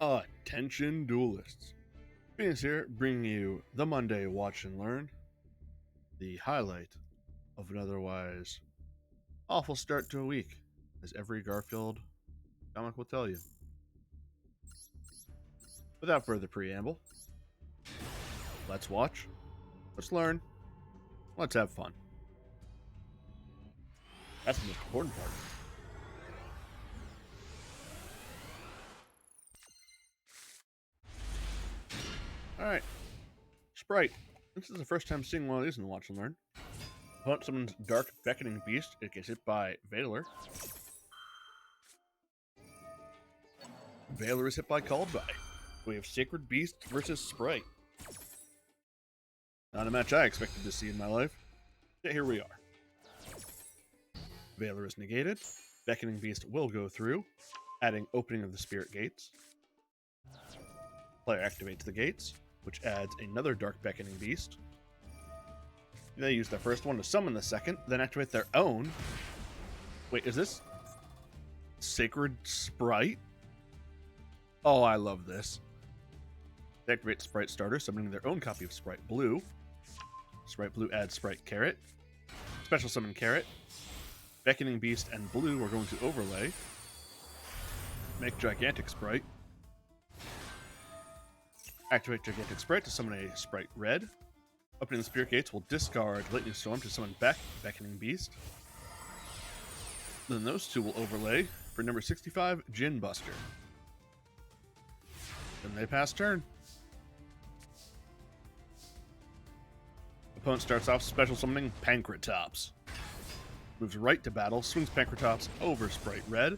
Attention duelists. Phoenix here, bringing you the Monday Watch and Learn, the highlight of an otherwise awful start to a week, as every Garfield comic will tell you. Without further preamble, let's watch, let's learn, let's have fun. That's the most important part. Alright, Sprite. This is the first time seeing one of these in the Watch and Learn. Opponent summons Dark Beckoning Beast. It gets hit by Valor. Valor is hit by Called By. We have Sacred Beast versus Sprite. Not a match I expected to see in my life. Yet here we are. Valor is negated. Beckoning Beast will go through, adding Opening of the Spirit Gates. Player activates the gates, which adds another Dark Beckoning Beast. They use their first one to summon the second, then activate their own. Wait, is this Sacred Sprite? Oh, I love this. They activate Sprite Starter, summoning their own copy of Sprite Blue. Sprite Blue adds Sprite Carrot. Special summon Carrot. Beckoning Beast and Blue are going to overlay. Make Gigantic Sprite. Activate Gigantic Sprite to summon a Sprite Red. Opening the Spirit Gates will discard Lightning Storm to summon back Beckoning Beast. Then those two will overlay for number 65, Gin Buster. Then they pass turn. Opponent starts off special summoning Pankratops. Moves right to battle, swings Pankratops over Sprite Red.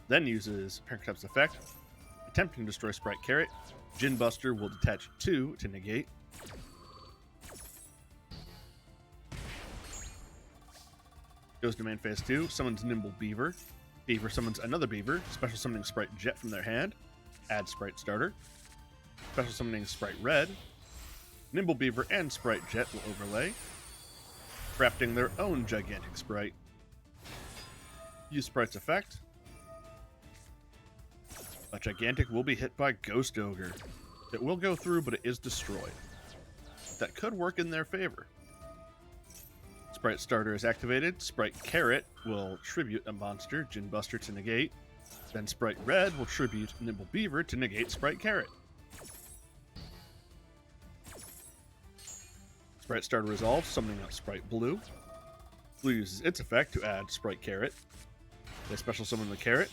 Then uses Pankratops' effect, attempting to destroy Sprite Carrot. Gin Buster will detach 2 to negate. Goes to main phase 2, summons Nimble Beaver. Beaver summons another Beaver, special summoning Sprite Jet from their hand. Add Sprite Starter. Special summoning Sprite Red. Nimble Beaver and Sprite Jet will overlay, crafting their own Gigantic Sprite. Use Sprite's effect. A Gigantic will be hit by Ghost Ogre. It will go through, but it is destroyed. That could work in their favor. Sprite Starter is activated. Sprite Carrot will tribute a monster, Gin Buster, to negate. Then Sprite Red will tribute Nimble Beaver to negate Sprite Carrot. Sprite Starter resolves, summoning out Sprite Blue. Blue uses its effect to add Sprite Carrot. They special summon the Carrot.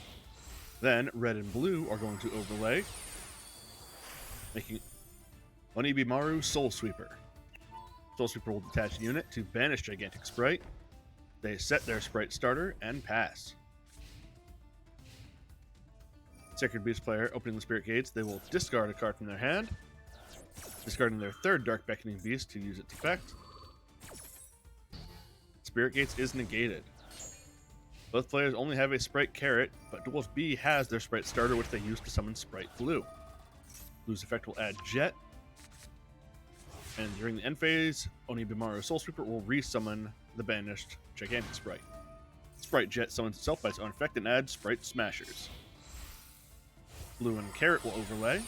Then Red and Blue are going to overlay, making Onibimaru Soul Sweeper. Soul Sweeper will detach a unit to banish Gigantic Sprite. They set their Sprite Starter and pass. Sacred Beast player opening the Spirit Gates, they will discard a card from their hand, discarding their third Dark Beckoning Beast to use its effect. Spirit Gates is negated. Both players only have a Sprite Carrot, but Duel's B has their Sprite Starter, which they use to summon Sprite Blue. Blue's effect will add Jet, and during the end phase, Onibimaru Soul Sweeper will resummon the banished Gigantic Sprite. Sprite Jet summons itself by its own effect and adds Sprite Smashers. Blue and Carrot will overlay,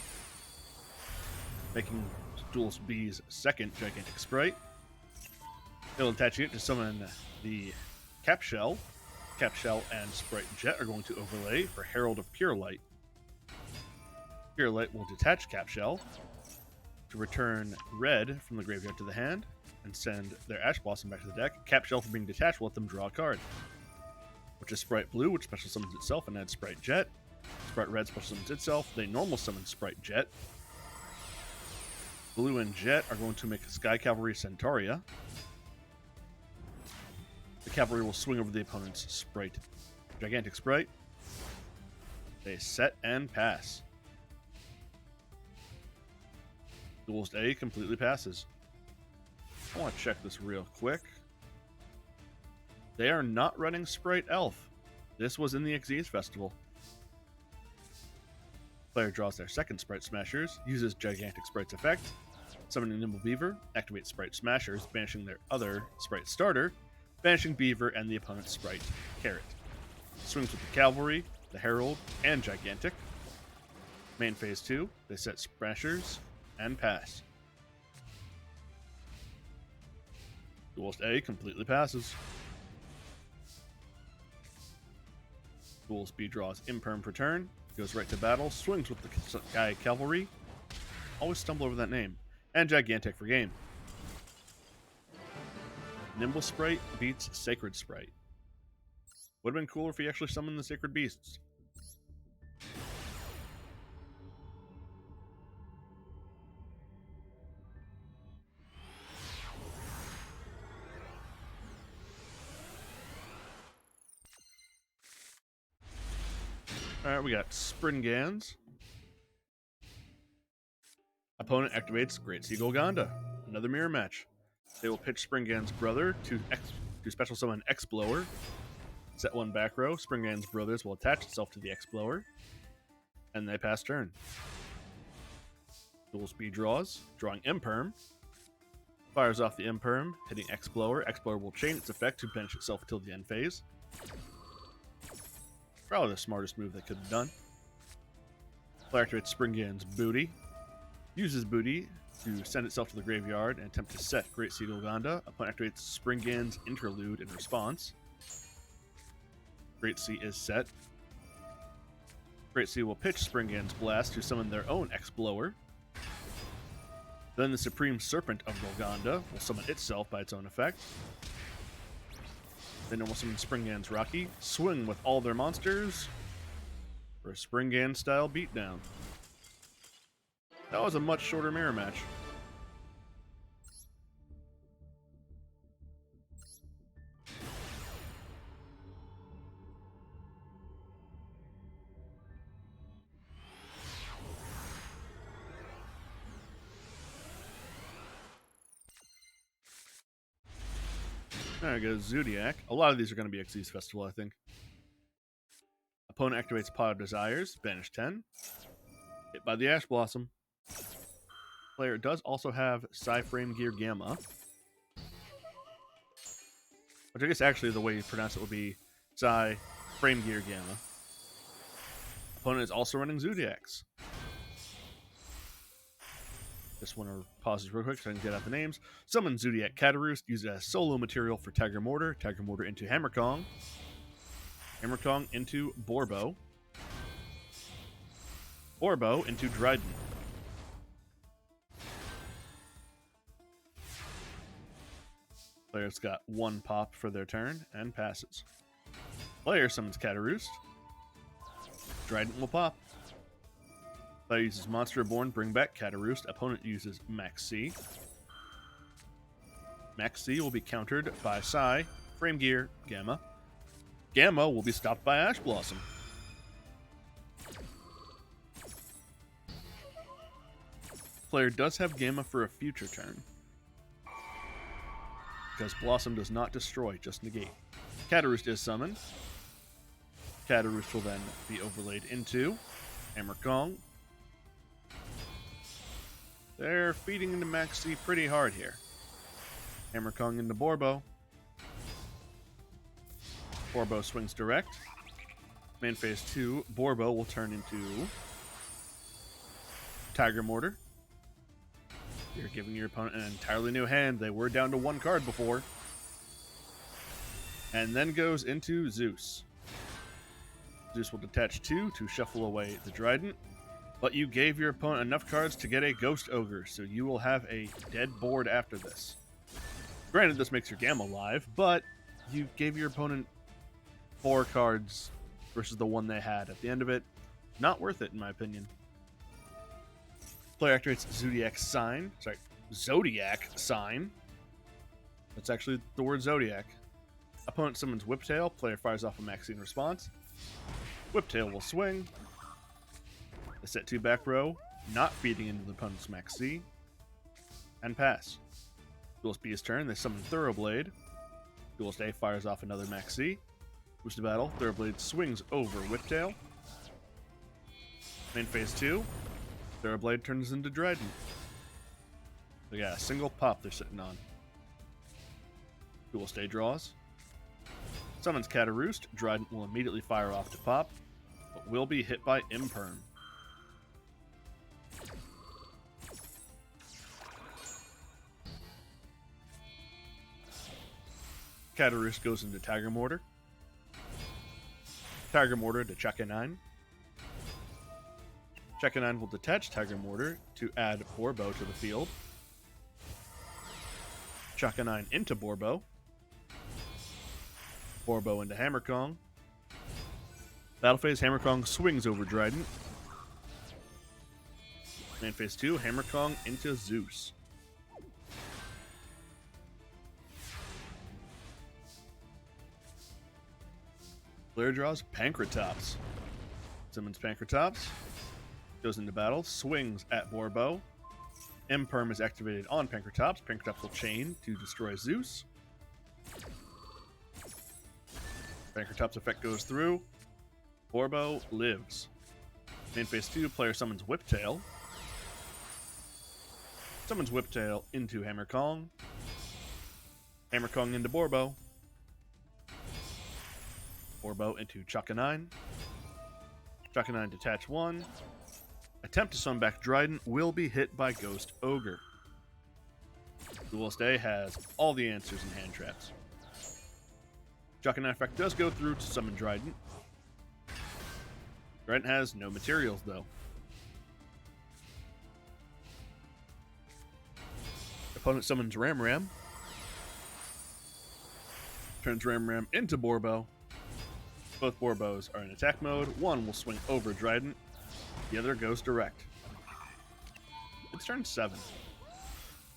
making Duel's B's second Gigantic Sprite. It'll attach it to summon the Cap Shell. Cap Shell and Sprite Jet are going to overlay for Herald of Pure Light. Pure Light will detach Cap Shell to return Red from the graveyard to the hand and send their Ash Blossom back to the deck. Cap Shell, for being detached, will let them draw a card, which is Sprite Blue, which special summons itself and adds Sprite Jet. Sprite Red special summons itself. They normal summon Sprite Jet. Blue and Jet are going to make a Sky Cavalry Centauria. The cavalry will swing over the opponent's Sprite, Gigantic Sprite. They set and pass. Duelist A completely passes. I want to check this real quick. They are not running Sprite Elf. This was in the Xyz Festival. Player draws their second Sprite Smashers, uses Gigantic Sprite's effect, summoning Nimble Beaver, activates Sprite Smashers, banishing their other Sprite Starter, banishing Beaver and the opponent's Sprite Carrot. Swings with the Cavalry, the Herald, and Gigantic. Main phase 2, they set Smashers and pass. Duelist A completely passes. Duelist B draws Imperm per turn, goes right to battle, swings with the Guy Cavalry. Always stumble over that name. And Gigantic for game. Nimble Sprite beats Sacred Sprite. Would have been cooler if he actually summoned the Sacred Beasts. Alright, we got Springans. Opponent activates Great Sea Golganda. Another mirror match. They will pitch Springan's brother to special summon X-Blower. Set one back row. Springan's brothers will attach itself to the X-Blower. And they pass turn. Dual speed draws, drawing Imperm. Fires off the Imperm, hitting X-Blower. X-Blower will chain its effect to banish itself until the end phase. Probably the smartest move they could have done. Player activates Springan's Booty. Uses Booty to send itself to the graveyard and attempt to set Great Sea Golganda. Opponent activates Springan's Interlude in response. Great Sea is set. Great Sea will pitch Springan's Blast to summon their own X-Blower. Then the Supreme Serpent of Golganda will summon itself by its own effect. Then it will summon Springan's Rocky, swing with all their monsters for a Springan-style beatdown. That was a much shorter mirror match. There goes Zodiac. A lot of these are going to be Xyz Festival, I think. Opponent activates Pot of Desires, banish 10. Hit by the Ash Blossom. Player does also have Psy Frame Gear Gamma. Which I guess actually the way you pronounce it would be Psy Frame Gear Gamma. Opponent is also running Zodiacs. Just want to pause this real quick so I can get out the names. Summon Zodiac Cataroost, use it as solo material for Tiger Mortar into Hammer Kong into Borbo, Borbo into Dryden. Player's got one pop for their turn and passes. Player summons Cataroost. Dryden will pop. Player uses Monster Reborn, bring back Cataroost. Opponent uses Max C. Max C will be countered by Psy, Frame Gear, Gamma. Gamma will be stopped by Ash Blossom. Player does have Gamma for a future turn, because Blossom does not destroy, just negate. Cataroost is summoned. Cataroost will then be overlaid into Hammer Kong. They're feeding into Max C pretty hard here. Hammer Kong into Borbo. Borbo swings direct. Main phase 2, Borbo will turn into Tiger Mortar. You're giving your opponent an entirely new hand. They were down to one card before. And then goes into Zeus. Zeus will detach 2 to shuffle away the Dryden. But you gave your opponent enough cards to get a Ghost Ogre, so you will have a dead board after this. Granted, this makes your Gamma live, but you gave your opponent 4 cards versus the one they had. At the end of it, not worth it, in my opinion. Player activates Zodiac Sign. Sorry, Zodiac Sign. That's actually the word Zodiac. Opponent summons Whiptail. Player fires off a Maxine response. Whiptail will swing. They set 2 back row, not feeding into the opponent's Max C, and pass. Duelist B's turn, they summon Thoroughblade. Duelist A fires off another Max C. Moves to battle, Thoroughblade swings over Whiptail. Main phase 2, Thoroughblade turns into Dryden. They got a single pop they're sitting on. Duelist A draws. Summons Cataroost. Dryden will immediately fire off to pop, but will be hit by Imperm. Catarus goes into Tiger Mortar. Tiger Mortar to Chakanine. Chakanine will detach Tiger Mortar to add Borbo to the field. Chakanine into Borbo. Borbo into Hammerkong. Battle phase, Hammerkong swings over Dryden. Main phase 2, Hammerkong into Zeus. Player draws Pancratops. Summons Pancratops. Goes into battle, swings at Borbo. M-Perm is activated on Pancratops. Pancratops will chain to destroy Zeus. Pancratops effect goes through. Borbo lives. Main phase 2, player summons Whiptail. Summons Whiptail into Hammerkong. Hammerkong into Borbo. Borbo into Chakanine. Chakanine detach 1. Attempt to summon back Dryden will be hit by Ghost Ogre. Duelist A has all the answers in hand traps. Chakanine effect does go through to summon Dryden. Dryden has no materials, though. Opponent summons Ram Ram. Turns Ram Ram into Borbo. Both Borbos are in attack mode. One will swing over Dryden. The other goes direct. It's turn 7.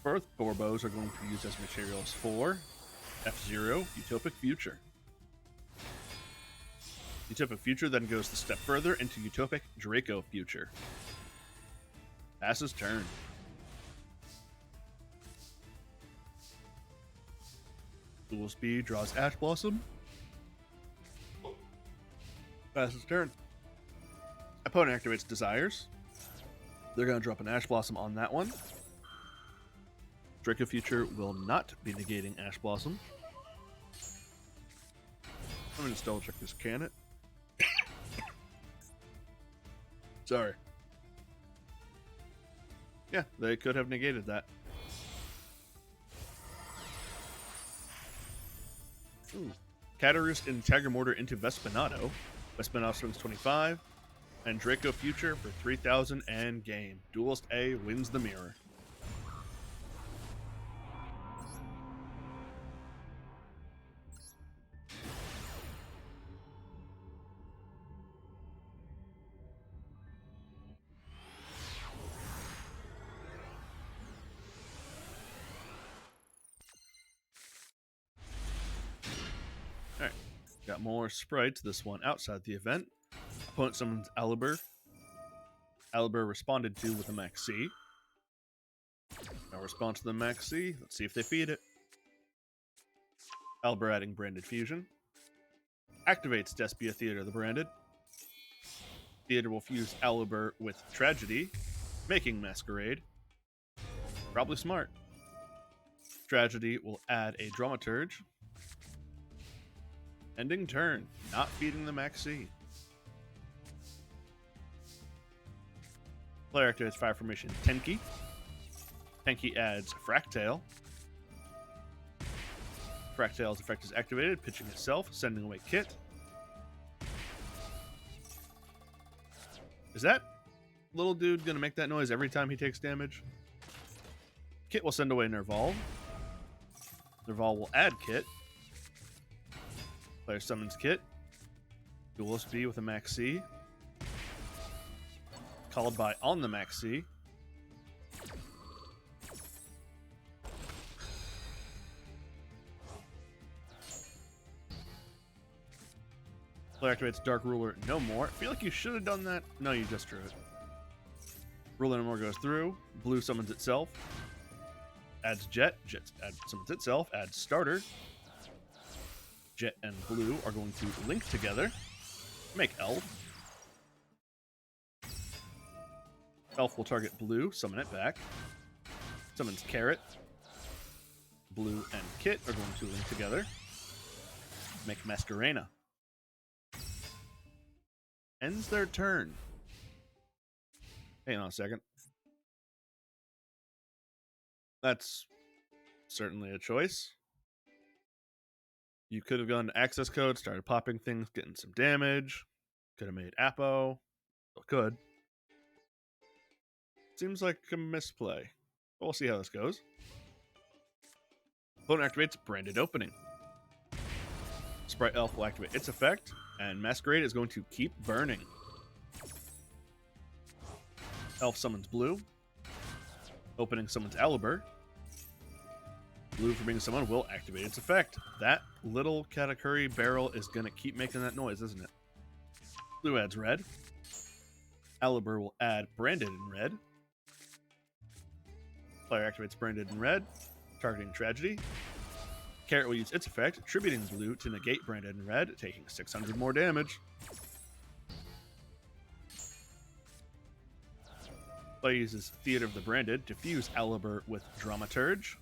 Both Borbos are going to use as materials for F-Zero, Utopic Future. Utopic Future then goes the step further into Utopic Draco Future. Passes turn. Dual Speed draws Ash Blossom. Passes turn. Opponent activates Desires. They're going to drop an Ash Blossom on that one. Draco Future will not be negating Ash Blossom. Let me just double check this. Can it? Sorry. Yeah, they could have negated that. Ooh. Cataroost and Tiger Mortar into Vespinato. Vespinato swings 25. And Draco Future for 3,000 and game. Duelist A wins the mirror. Alright, got more sprites, this one outside the event. Opponent summons Alibur. Alibur responded to with a Max C. No response to the Max C. Let's see if they feed it. Alibur adding Branded Fusion. Activates Despia Theater the Branded. Theater will fuse Alibur with Tragedy, making Masquerade. Probably smart. Tragedy will add a Dramaturge. Ending turn, not feeding the Max C. Player activates Fire Formation Tenki. Tenki adds Fractale. Fractale's effect is activated, pitching itself, sending away Kit. Is that little dude going to make that noise every time he takes damage? Kit will send away Nerval. Nerval will add Kit. Player summons Kit. Duelist B with a Max C. Called by on the Max C. Player activates Dark Ruler no more. I feel like you should have done that. No, you just drew it. Ruler no more goes through. Blue summons itself. Adds Jet. Jet summons itself. Adds Starter. Jet and Blue are going to link together. Make Elf. Elf will target Blue, summon it back. Summons Carrot. Blue and Kit are going to link together. Make Masquerena. Ends their turn. Hang on a second. That's certainly a choice. You could have gone to access code, started popping things, getting some damage. Could have made Apo. Still could. Seems like a misplay. But we'll see how this goes. Opponent activates Branded Opening. Sprite Elf will activate its effect, and Masquerade is going to keep burning. Elf summons Blue. Opening summons Aliber. Blue for being summoned will activate its effect. That little Katakuri barrel is going to keep making that noise, isn't it? Blue adds red. Aliber will add Branded in red. Player activates Branded in red, targeting Tragedy. Carrot will use its effect, attributing Blue to negate Branded in red, taking 600 more damage. Player uses Theater of the Branded to fuse Aliber with Dramaturge,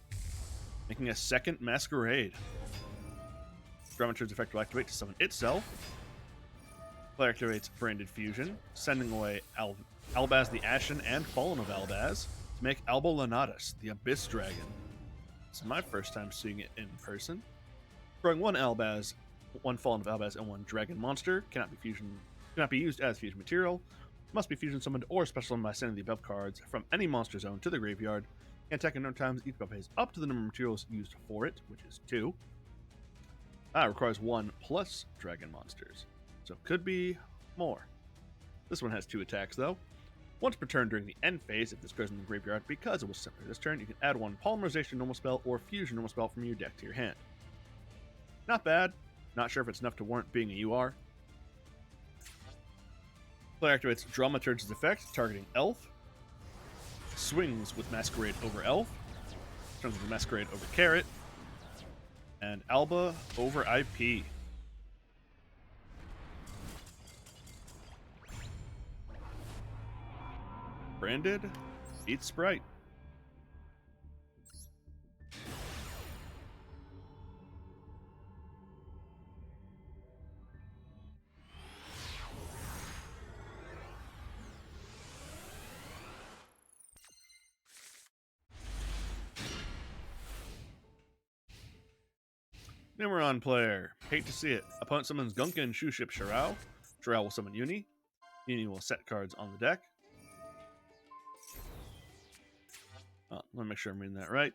making a second Masquerade. Dramaturge's effect will activate to summon itself. Player activates Branded Fusion, sending away Albaz the Ashen and Fallen of Albaz to make Albo Lanatus, the Abyss Dragon. It's my first time seeing it in person. Throwing one Albaz, one Fallen of Albaz, and one Dragon monster cannot be used as fusion material. Must be fusion summoned or special summoned by sending the above cards from any monster zone to the graveyard. And attack a number of times each buff pays up to the number of materials used for it, which is 2. Requires 1 plus Dragon monsters. So it could be more. This one has 2 attacks though. Once per turn during the end phase, if this goes in the graveyard because it was sent this turn, you can add 1 Polymerization normal spell or Fusion normal spell from your deck to your hand. Not bad. Not sure if it's enough to warrant being a UR. Player activates Dramaturge's effect, targeting Elf. Swings with Masquerade over Elf. Turns into Masquerade over Carrot. And Alba over IP. Branded beats Sprite. Nimron player. Hate to see it. Opponent summons Gunkan Shuship Shirao. Shirao will summon Uni. Uni will set cards on the deck. Let me make sure I'm reading that right.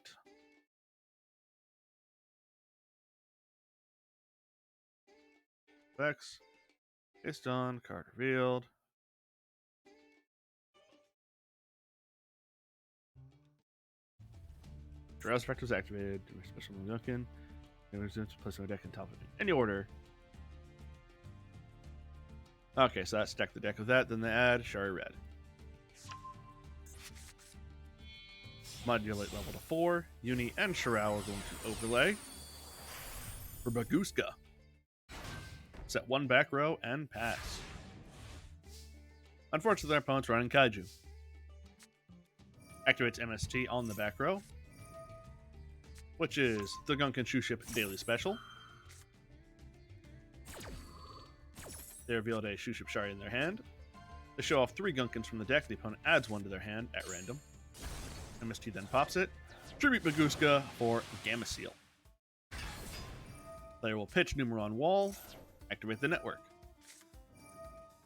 Effects. Based on card revealed. Shirao's effect was activated. Special Gunkan. Place on the deck on top of it. Any order. Okay, so that stacked the deck with that. Then they add Shari Red. Modulate level to 4. Uni and Shirao are going to overlay. For Baguska. Set 1 back row and pass. Unfortunately, their opponent's running Kaiju. Activates MST on the back row, which is the Gunkan Shuship Daily Special. They revealed a Shuship Shari in their hand. They show off 3 Gunkans from the deck. The opponent adds 1 to their hand at random. MST then pops it. Tribute Baguska for Gamma Seal. Player will pitch Numeron Wall. Activate the network.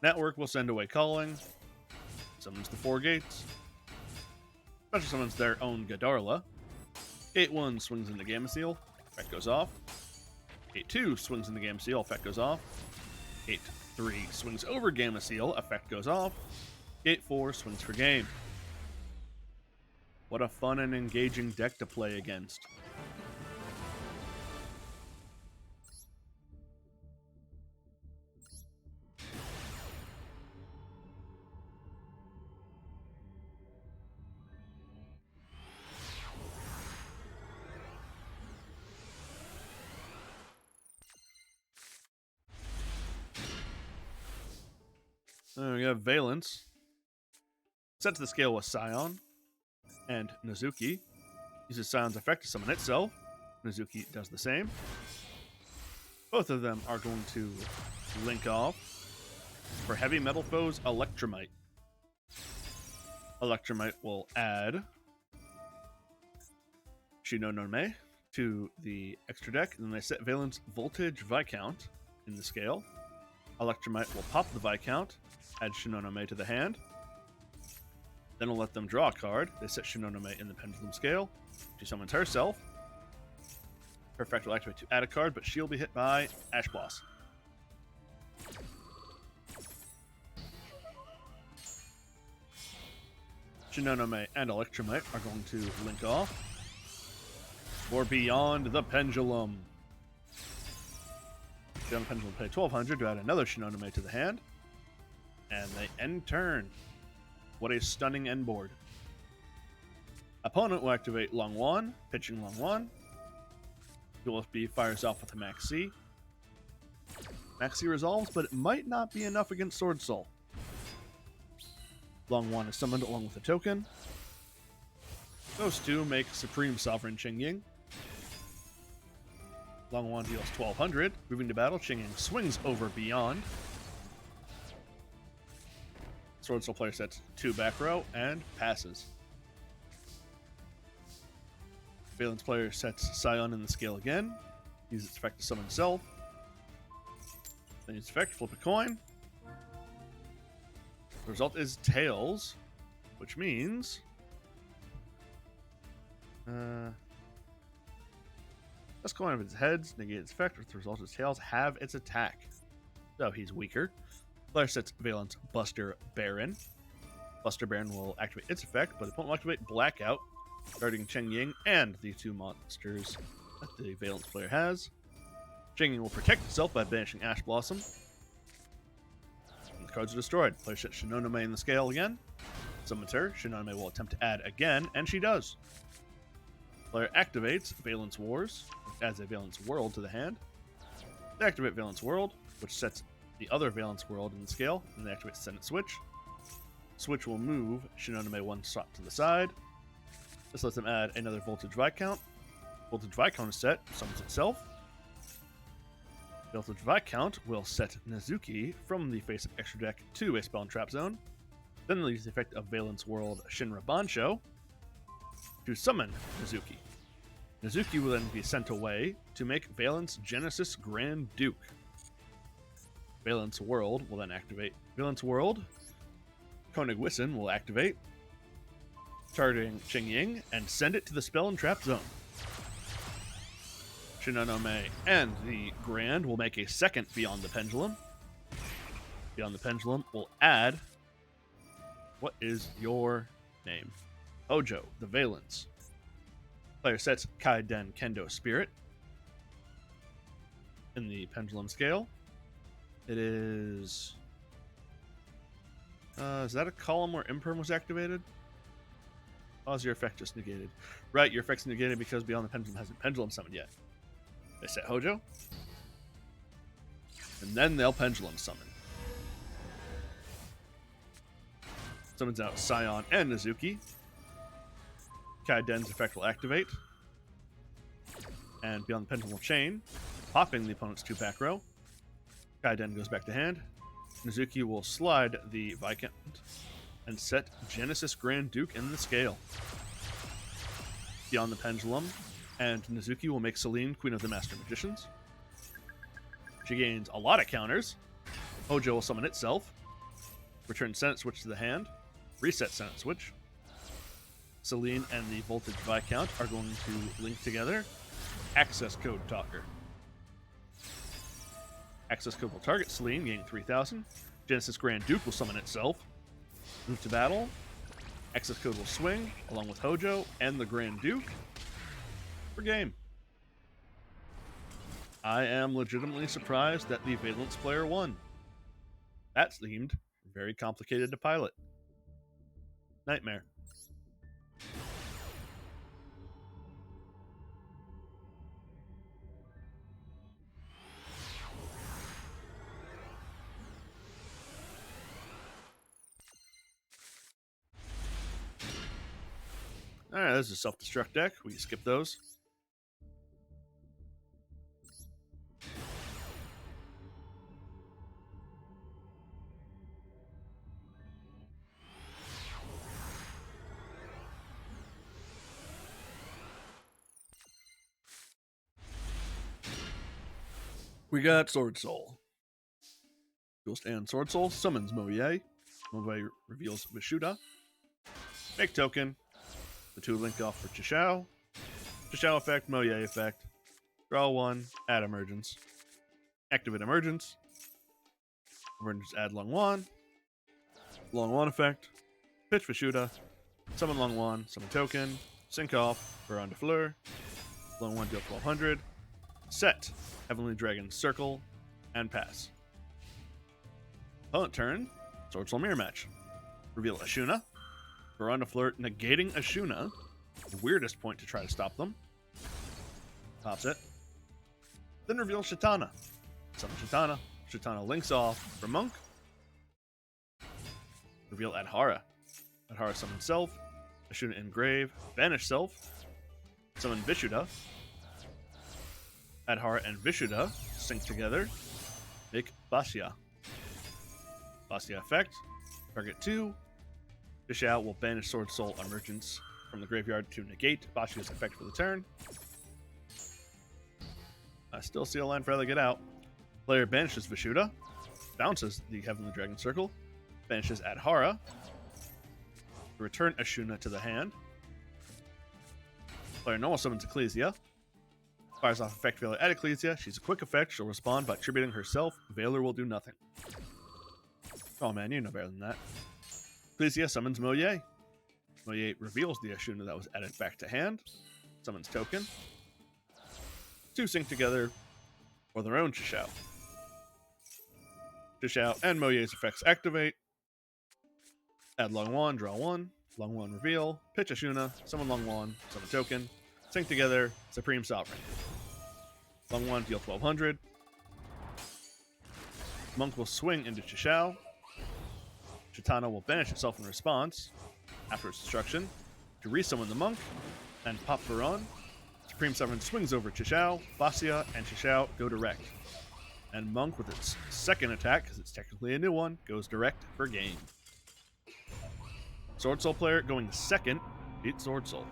Network will send away Calling. Summons the 4 gates. Special summons their own Gadarla. 8-1 swings into Gamma Seal. Effect goes off. 8-2 swings into Gamma Seal. Effect goes off. 8-3 swings over Gamma Seal. Effect goes off. 8-4 swings for game. What a fun and engaging deck to play against. We have Valence. Set to the scale with Scion and Nazuki. Uses Scion's effect to summon itself. Nazuki does the same. Both of them are going to link off for Heavy Metal Foes Electromite. Electromite will add Shino no Me to the extra deck, and then they set Valence Voltage Viscount in the scale. Electromite will pop the Viscount, add Shinonome to the hand. Then we'll let them draw a card. They set Shinonome in the Pendulum scale. She summons herself. Her effect will activate to add a card, but she'll be hit by Ash Blossom. Shinonome and Electromite are going to link off for Beyond the Pendulum. Beyond the Pendulum pay 1,200 to add another Shinonome to the hand. And they end turn. What a stunning end board. Opponent will activate Long Wan, pitching Long Wan. Duel FB fires off with a Max C. Max C resolves, but it might not be enough against Sword Soul. Long Wan is summoned along with a token. Those two make Supreme Sovereign Qingying. Long Wan deals 1,200. Moving to battle, Qingying swings over Beyond. Sword Soul player sets 2 back row and passes. Valence player sets Scion in the scale again. Uses its effect to summon self. Then use effect, flip a coin. The result is Tails, which means let's go on if its heads, negate its effect, with the result is Tails, have its attack. So he's weaker. Player sets Valence Buster Baron. Buster Baron will activate its effect, but the opponent will activate Blackout, guarding Qingying and the 2 monsters that the Valence player has. Qingying will protect itself by banishing Ash Blossom. And the cards are destroyed. Player sets Shinonome in the scale again. Summons her. Shinonome will attempt to add again, and she does. Player activates Valence Wars, which adds a Valence World to the hand. They activate Valence World, which sets the other Valence World in the scale, and they activate Senate Switch. Switch will move Shinonome 1 slot to the side. This lets them add another Voltage Viscount. Voltage Viscount is set, summons itself. Voltage Viscount will set Nezuki from the face of extra deck to a spell and trap zone. Then they'll use the effect of Valence World Shinra Bansho to summon Nezuki. Nezuki will then be sent away to make Valence Genesis Grand Duke. Valence World will then activate. Valence World, Koenig Wissen will activate, targeting Qingying, and send it to the spell and trap zone. Shinonome and the Grand will make a second Beyond the Pendulum. Beyond the Pendulum will add, what is your name? Hojo, the Valence. Player sets Kaiden Kendo Spirit in the Pendulum scale. It is that a column where Imperm was activated? Oh, is your effect just negated? Right, your effect's negated because Beyond the Pendulum hasn't Pendulum summoned yet. They set Hojo. And then they'll Pendulum summon. Summons out Scion and Nezuki. Kaiden's effect will activate. And Beyond the Pendulum will chain, popping the opponent's 2 back row. Kaiden goes back to hand. Nezuki will slide the Viscount and set Genesis Grand Duke in the scale. Beyond the Pendulum, and Nezuki will make Celine Queen of the Master Magicians. She gains a lot of counters. Hojo will summon itself. Return Senate Switch to the hand. Reset Senate Switch. Celine and the Voltage Viscount are going to link together. Access Code Talker. Access Code will target Celine, gaining 3,000. Genesis Grand Duke will summon itself. Move to battle. Access Code will swing, along with Hojo and the Grand Duke. For game. I am legitimately surprised that the Valence player won. That seemed very complicated to pilot. Nightmare. Alright, this is a self-destruct deck. We can skip those. We got Sword Soul. Duel Stand Sword Soul summons Moye. Moye reveals Vishuda. Make token. The 2 link off for Chishao. Chishao effect, Moye effect. Draw 1, add emergence. Activate emergence. Emergence add Long Wan. Long Wan effect. Pitch Vishuda. Summon Long Wan, summon token. Sync off, Baron de Fleur. Long Wan deal 1200. Set Heavenly Dragon Circle and pass. Opponent turn, Sword Soul Mirror Match. Reveal Ashuna. Baron de Fleur negating Ashuna. The weirdest point to try to stop them. Pops it. Then reveal Shitana. Summon Shitana. Shitana links off for Monk. Reveal Adhara. Adhara summon Self. Ashuna engrave. Banish Self. Summon Vishuda. Adhara and Vishuda sync together. Make Basya. Basya effect. Target 2. Dish out will banish Sword Soul Emergence from the graveyard to negate Basya's effect for the turn. I still see a line for how they get out. Player banishes Vishuda. Bounces the Heavenly Dragon Circle. Banishes Adhara. Return Ashuna to the hand. Player normal summons Ecclesia. Fires off effect Veiler at Ecclesia. She's a quick effect. She'll respond by attributing herself. Veiler will do nothing. Oh man, you know better than that. Ecclesia summons Moye. Moye reveals the Ashuna that was added back to hand. Summons token. 2 sync together for their own Chishao. Chishao and Moye's effects activate. Add Long Wan, draw 1. Long Wan reveal. Pitch Ashuna. Summon Long Wan. Summon token. Sync together. Supreme Sovereign. Long Wan deal 1200. Monk will swing into Chishao. Chitana will banish itself in response after its destruction to resummon the Monk and pop Baron. Supreme Sovereign swings over Chishao. Basya and Chishao go direct. And Monk, with its second attack, because it's technically a new one, goes direct for game. Sword Soul player going second beats Sword Soul.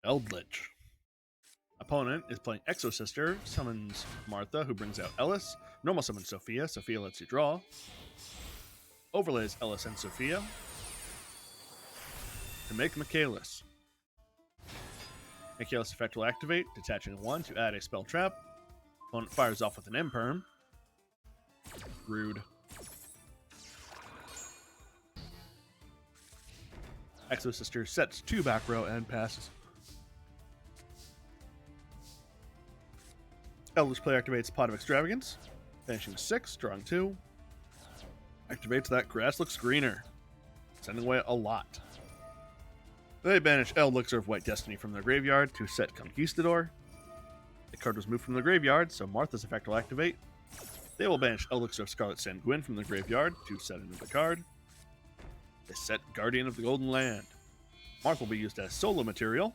Eldritch. Opponent is playing Exosister, summons Martha, who brings out Ellis. Normal summons Sophia. Sophia lets you draw. Overlays Ellis and Sophia to make Michaelis. Michaelis effect will activate, detaching 1 to add a spell trap. Opponent fires off with an Imperm. Rude. Exosister sets 2 back row and passes. Eldritch player activates Pot of Extravagance, banishing 6, drawing 2. Activates that grass looks greener, sending away a lot. They banish Elixir of White Destiny from their graveyard to set Conquistador. The card was moved from the graveyard, so Martha's effect will activate. They will banish Elixir of Scarlet Sanguine from the graveyard to set another card. They set Guardian of the Golden Land. Martha will be used as solo material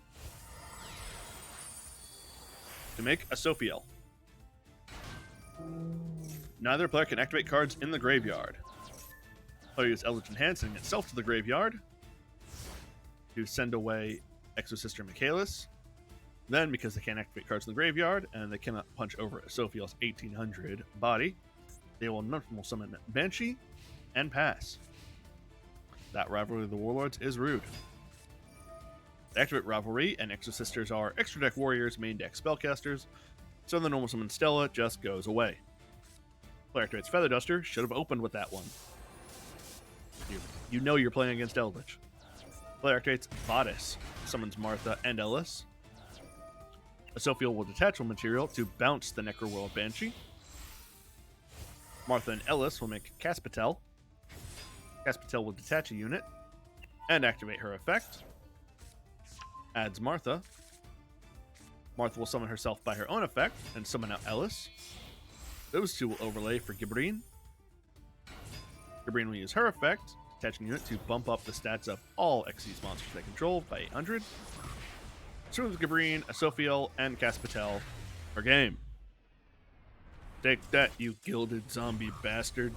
to make a Sophiel. Neither player can activate cards in the graveyard. Player uses Eldritch Enhancing itself to the graveyard to send away Exosister Michaelis. Then, because they can't activate cards in the graveyard and they cannot punch over a Sophiel's 1800 body, they will normal summon Banshee and pass. That Rivalry of the Warlords is rude. They activate Rivalry, and Exosisters are extra deck warriors, main deck spellcasters, so the normal summon Stella just goes away. Player activates Feather Duster, should have opened with that one. You know you're playing against Eldritch. Player activates Bodice, summons Martha and Ellis. A Sophiel will detach one material to bounce the Necroworld Banshee. Martha and Ellis will make Caspitel. Caspitel will detach a unit and activate her effect. Adds Martha. Martha will summon herself by her own effect and summon out Ellis. Those 2 will overlay for Gibberine. Gibberine will use her effect, detaching unit to bump up the stats of all Xyz monsters they control by 800. Swing with Gabrine, Asophiel, and Caspatel per game. Take that, you gilded zombie bastard.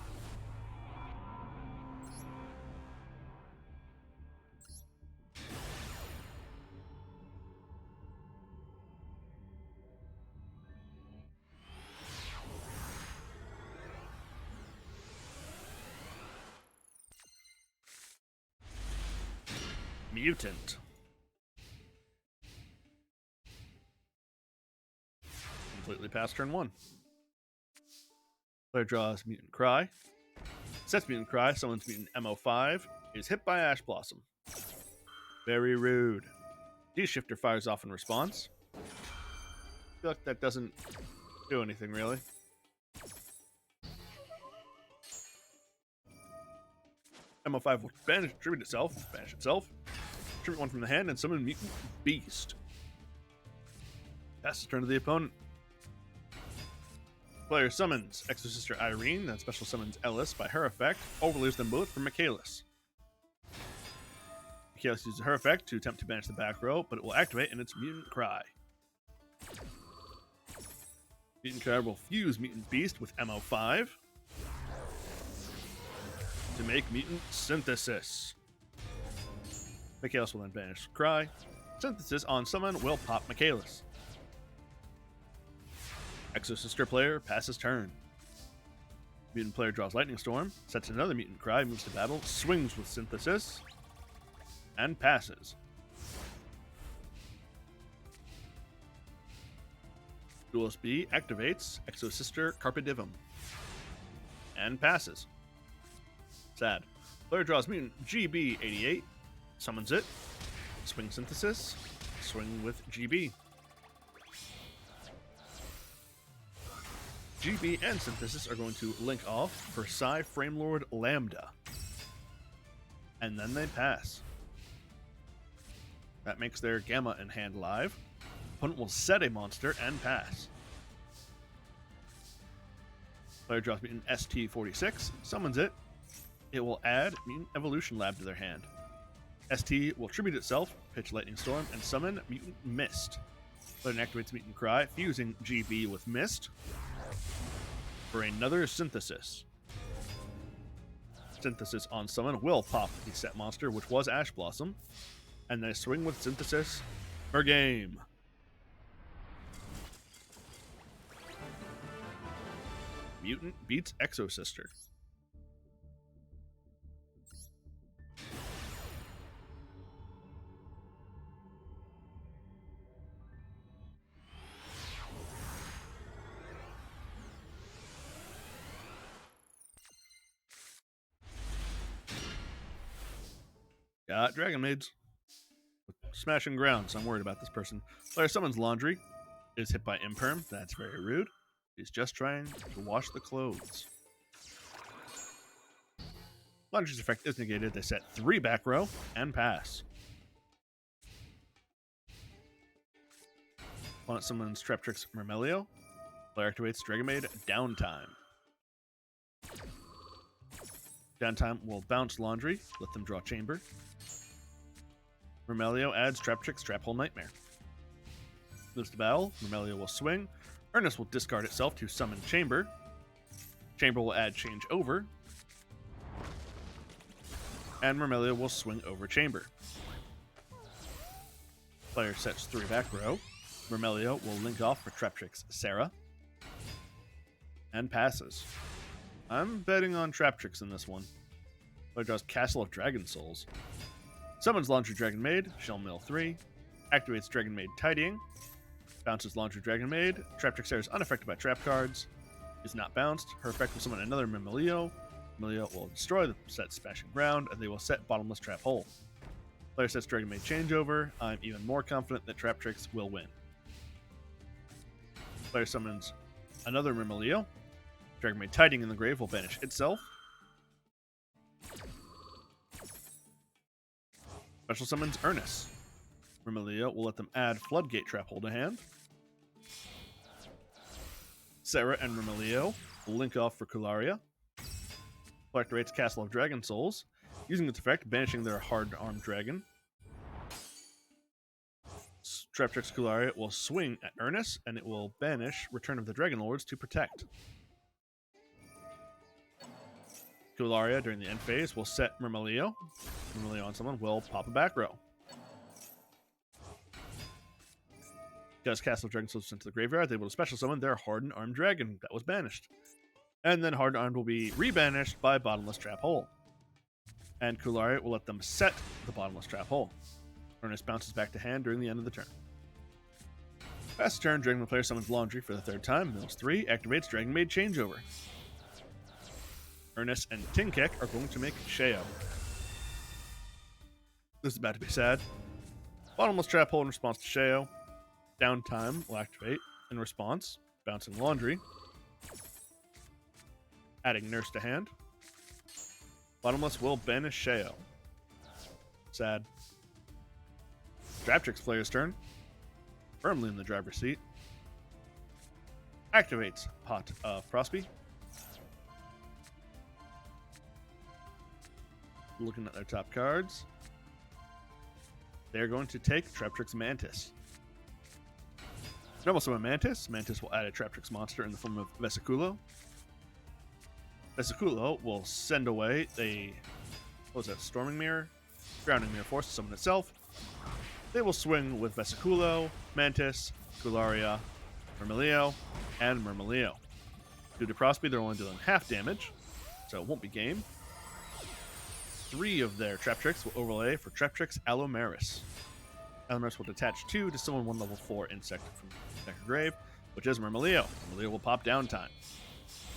Mutant. Completely past turn 1. Player draws Mutant Cry. Sets Mutant Cry, summons Mutant MO5, is hit by Ash Blossom. Very rude. D-Shifter fires off in response. I feel like that doesn't do anything, really. MO5 will banish itself, tribute one from the hand, and summon Mutant Beast. Passes turn to the opponent. Player summons Exosister Irene, then special summons Ellis by her effect, overleaves them both for Michaelis. Michaelis uses her effect to attempt to banish the back row, but it will activate in its Mutant Cry. Mutant Cry will fuse Mutant Beast with MO5 to make Mutant Synthesis. Michaelis will then banish Cry. Synthesis on summon will pop Michaelis. Exosister player passes turn. Mutant player draws Lightning Storm, sets another Mutant Cry, moves to battle, swings with Synthesis, and passes. Duelist B activates Exosister Carpe Divum and passes. Sad. Player draws Mutant GB88, summons it, swing Synthesis, swing with GB. GB and Synthesis are going to link off for Psy Framelord Lambda. And then they pass. That makes their Gamma in hand live. Opponent will set a monster and pass. Player draws Mutant ST46, summons it. It will add Mutant Evolution Lab to their hand. ST will tribute itself, pitch Lightning Storm, and summon Mutant Mist. Player activates Mutant Cry, fusing GB with Mist for another Synthesis. Synthesis on summon will pop the set monster, which was Ash Blossom, and then swing with Synthesis per game. Mutant beats Exosister. Got Dragon Maids. Smashing grounds. I'm worried about this person. Player summons Laundry. Is hit by Imperm. That's very rude. He's just trying to wash the clothes. Laundry's effect is negated. They set 3 back row and pass. Opponent summons Traptrix Mermelio. Player activates Dragon Maid Downtime. Downtime will bounce Laundry. Let them draw Chamber. Mermelio adds Traptrix Traphole Nightmare. Moves to battle. Mermelio will swing. Ernest will discard itself to summon Chamber. Chamber will add Change Over. And Mermelio will swing over Chamber. Player sets 3 back row. Mermelio will link off for Traptrix Sarah. And passes. I'm betting on Traptrix in this one. Player draws Castle of Dragon Souls. Summons Laundry Dragon Maid, Shell Mill 3. Activates Dragon Maid Tidying. Bounces Laundry Dragon Maid. Traptrix Sarah is unaffected by trap cards. Is not bounced. Her effect will summon another Mermelio. Mermelio will destroy the set Smashing Ground, and they will set Bottomless Trap Hole. Player sets Dragon Maid Changeover. I'm even more confident that Traptrix will win. Player summons another Mermelio. Dragon Maid Tidying in the grave will banish itself. Special summons Ernest. Mermelio will let them add Floodgate Trap Hole to hand. Sarah and Mermelio will link off for Kularia. Activates Castle of Dragon Souls, using its effect, banishing their hard-armed dragon. Traptrix Kularia will swing at Ernest, and it will banish Return of the Dragon Lords to protect. Kularia, during the end phase, will set Murmileo. Murmileo on someone will pop a back row. Does Castle Dragon Souls into the graveyard, they will special summon their Hardened Armed Dragon that was banished. And then Hardened Armed will be rebanished by Bottomless Trap Hole. And Kularia will let them set the Bottomless Trap Hole. Ernest bounces back to hand during the end of the turn. Past turn, Dragon player summons Laundry for the third time, mills 3, activates Dragon Maid Changeover. Ernest and Tinkek are going to make Sheo. This is about to be sad. Bottomless Trap Hole in response to Sheo. Downtime will activate in response, bouncing Laundry. Adding Nurse to hand. Bottomless will banish Sheo. Sad. Traptrix player's turn. Firmly in the driver's seat. Activates Pot of Prosby. Looking at their top cards. They're going to take Traptrix Mantis. Double summon Mantis. Mantis will add a Traptrix monster in the form of Vesiculo. Vesiculo will send away a, what was that, Storming Mirror? Grounding Mirror Force to summon itself. They will swing with Vesiculo, Mantis, Kularia, Murmileo, and Murmileo. Due to Prosby, they're only doing half damage, so it won't be game. 3 of their Traptrix will overlay for Traptrix Alomaris. Alomaris will detach 2 to summon 1 level 4 insect from deck or grave, which is Murmileo. Murmileo will pop downtime.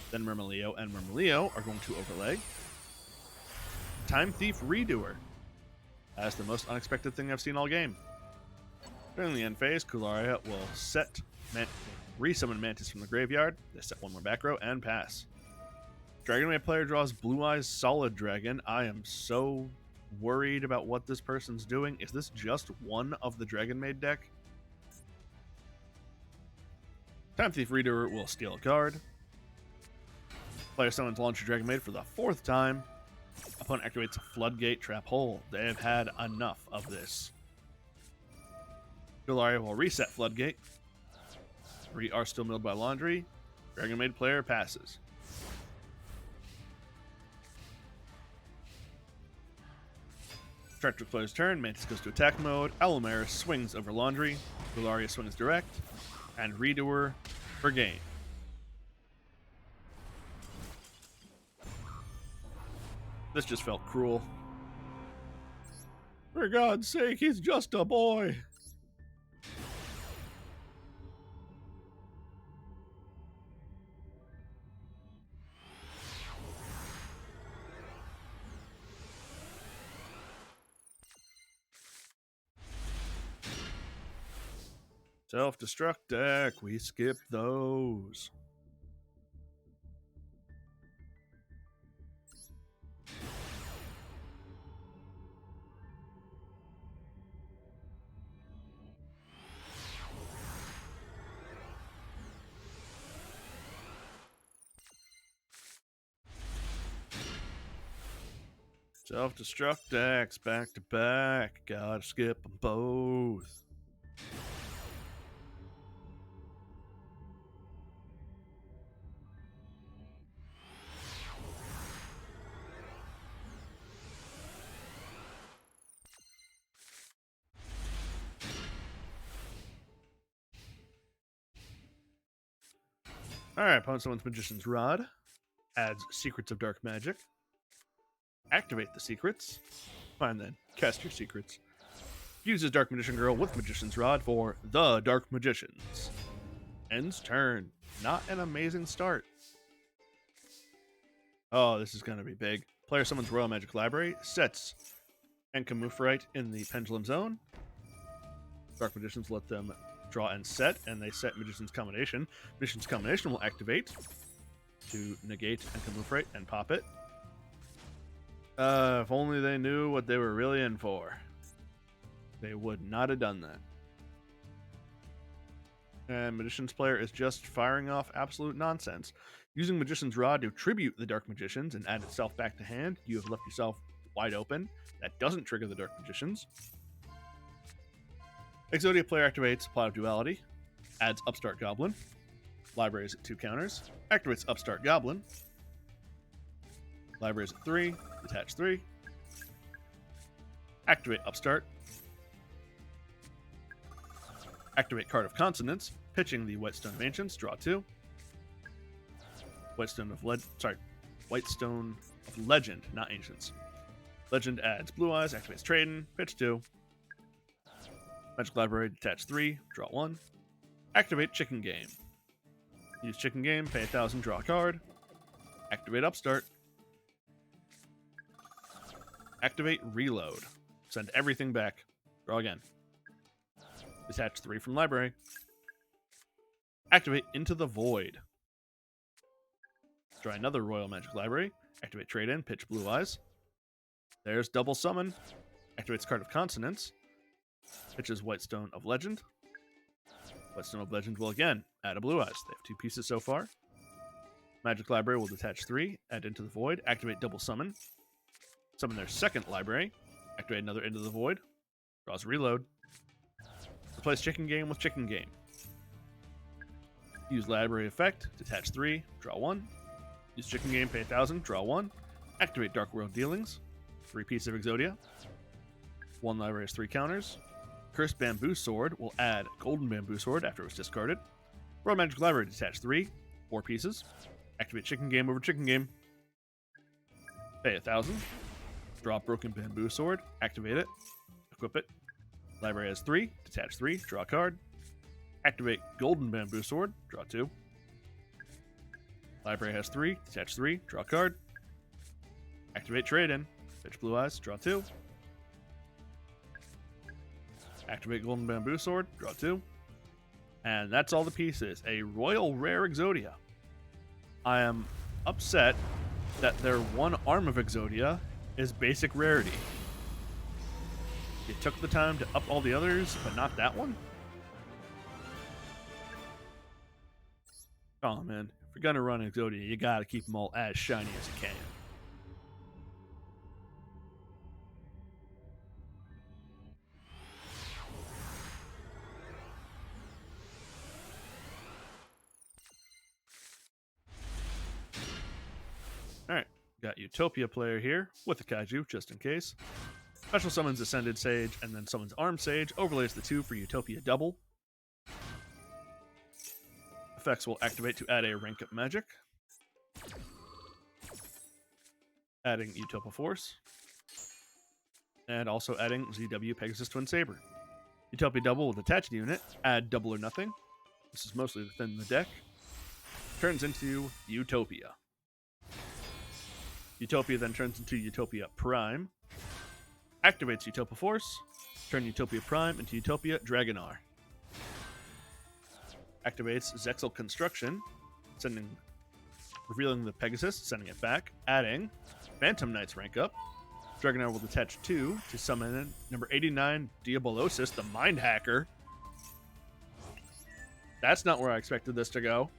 Then Murmileo and Murmileo are going to overlay. Time Thief Redoer. That's the most unexpected thing I've seen all game. During the end phase, Kularia will resummon Mantis from the graveyard. They set 1 more back row and pass. Dragon Maid player draws Blue Eyes Solid Dragon. I am so worried about what this person's doing. Is this just one of the Dragon Maid deck? Time Thief Reader will steal a card. Player summons Launcher Dragon Maid for the 4th time. Opponent activates Floodgate Trap Hole. They have had enough of this. Kularia will reset Floodgate. 3 are still milled by Laundry. Dragon Maid player passes. Traptrix player's turn. Mantis goes to attack mode. Alomaris swings over Laundry. Kularia swings direct. And Redoer for game. This just felt cruel. For God's sake, he's just a boy. Self-destruct deck, we skip those. Self-destruct decks back to back. Gotta skip them both. Alright, opponent summons Magician's Rod. Adds Secrets of Dark Magic. Activate the secrets. Fine then, cast your secrets. Uses Dark Magician Girl with Magician's Rod for the Dark Magicians. Ends turn. Not an amazing start. Oh, this is going to be big. Player summons Royal Magic Library, sets Enkamufrite in the Pendulum Zone. Dark Magicians let them draw and set, and they set Magician's Combination. Magician's Combination will activate to negate Enkamufrite and pop it. If only they knew what they were really in for. They would not have done that. And Magician's player is just firing off absolute nonsense. Using Magician's Rod to tribute the Dark Magicians and add itself back to hand, you have left yourself wide open. That doesn't trigger the Dark Magicians. Exodia player activates Plot of Duality, adds Upstart Goblin, libraries at 2 counters, activates Upstart Goblin, libraries at 3, detach 3, activate Upstart, activate Card of Consonants, pitching the Whitestone of Ancients, draw 2, Whitestone of Legend, not Ancients. Legend adds Blue Eyes, activates Traden, pitch 2, Magic Library, detach 3, draw 1, activate Chicken Game. Use Chicken Game, pay 1,000, draw a card, activate Upstart, activate Reload, send everything back, draw again, detach 3 from Library, activate Into the Void, draw another Royal Magic Library, activate Trade In, pitch Blue Eyes, there's Double Summon, activates Card of Consonants, pitches Whitestone of Legend, Whitestone of Legend will again add a Blue Eyes. They have 2 pieces so far. Magic Library will detach 3, add Into the Void, activate Double Summon, summon their second library, activate another Into the Void, draws Reload, replace Chicken Game with Chicken Game. Use Library Effect, detach 3, draw 1, use Chicken Game, pay 1,000, draw 1, activate Dark World Dealings, 3 pieces of Exodia, 1 library has 3 counters, Cursed Bamboo Sword will add Golden Bamboo Sword after it was discarded, Royal Magic Library detach 3, 4 pieces, activate Chicken Game over Chicken Game, pay 1,000, draw Broken Bamboo Sword, activate it, equip it, library has 3, detach 3, draw a card, activate Golden Bamboo Sword, draw 2, library has 3, detach 3, draw a card, activate Trade In, pitch Blue Eyes, draw 2, activate Golden Bamboo Sword, draw 2, and that's all the pieces. A Royal Rare Exodia. I am upset that their one arm of Exodia is basic rarity. You took the time to up all the others, but not that one? Oh man, if you're gonna run Exodia, you gotta keep them all as shiny as you can. Alright, got Utopia player here with the Kaiju, just in case. Special summons Ascended Sage and then summons Armed Sage, overlays the 2 for Utopia double. Effects will activate to add a rank up magic. Adding Utopia Force. And also adding ZW Pegasus Twin Saber. Utopia double with attached unit, add double or nothing. This is mostly within the deck. Turns into Utopia. Utopia then turns into Utopia Prime. Activates Utopia Force. Turn Utopia Prime into Utopia Dragonar. Activates Zexal Construction, revealing the Pegasus, sending it back, adding Phantom Knight's rank up. Dragonar will detach 2 to summon number 89, Diabolosis, the Mind Hacker. That's not where I expected this to go.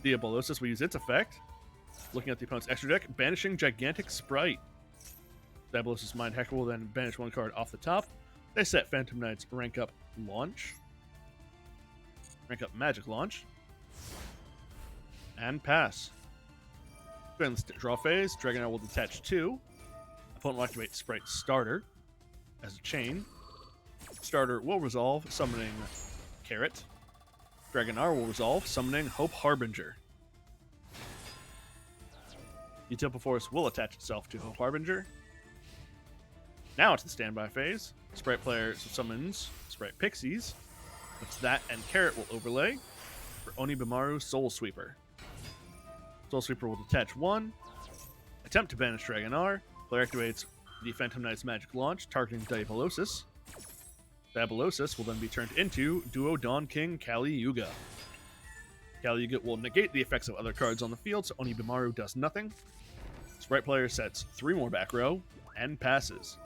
Diabolosis will use its effect. Looking at the opponent's extra deck, banishing Gigantic Sprite. Diabolosis Mind Hacker will then banish 1 card off the top. They set Phantom Knight's rank up launch. Rank up magic launch. And pass. During the draw phase, Dragonar will detach 2. Opponent will activate Sprite Starter as a chain. Starter will resolve, summoning Carrot. Dragonar will resolve, summoning Hope Harbinger. Utopia Force will attach itself to Hope Harbinger. Now it's the standby phase. Sprite player summons Sprite Pixies. Which that and Carrot will overlay for Onibimaru Soul Sweeper. Soul Sweeper will detach 1. Attempt to banish Dragonar. Player activates the Phantom Knight's magic launch, targeting Diabolosis. Diabolosis will then be turned into Duo Dawn King Kali Yuga. Kali Yuga will negate the effects of other cards on the field, so Onibimaru does nothing. Sprite player sets 3 more back row and passes.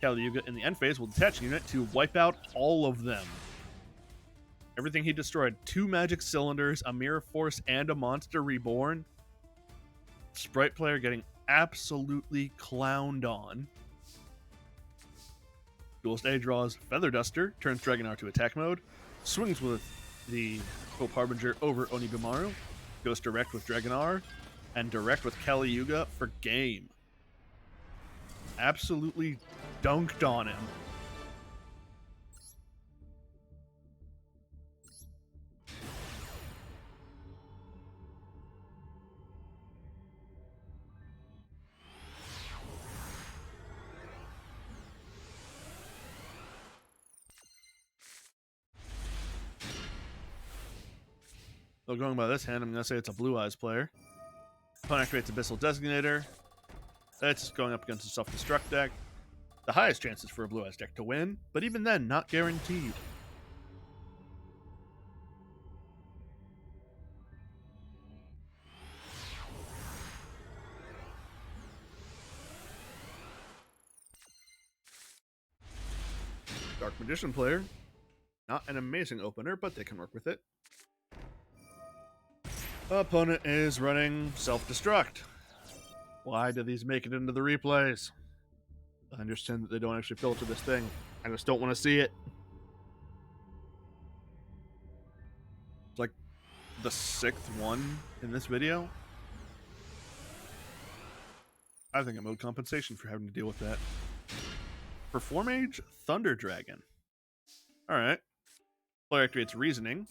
Kali Yuga in the end phase will detach a unit to wipe out all of them. Everything he destroyed, 2 magic cylinders, a mirror force, and a monster reborn. Sprite player getting absolutely clowned on. Duelist A draws Feather Duster, turns Dragonar to attack mode, swings with the Hope Harbinger over Onibimaru, goes direct with Dragonar, and direct with Kali Yuga for game. Absolutely dunked on him. So going by this hand, I'm going to say it's a Blue Eyes player. Opponent activates Abyssal Designator. That's going up against a self-destruct deck. The highest chances for a Blue Eyes deck to win, but even then, not guaranteed. Dark Magician player. Not an amazing opener, but they can work with it. Opponent is running self-destruct. Why do these make it into the replays? I understand that they don't actually filter this thing. I just don't want to see it. It's like the 6th one in this video. I think I'm owed compensation for having to deal with that. Perform Age Thunder Dragon. Alright. Player activates Reasoning.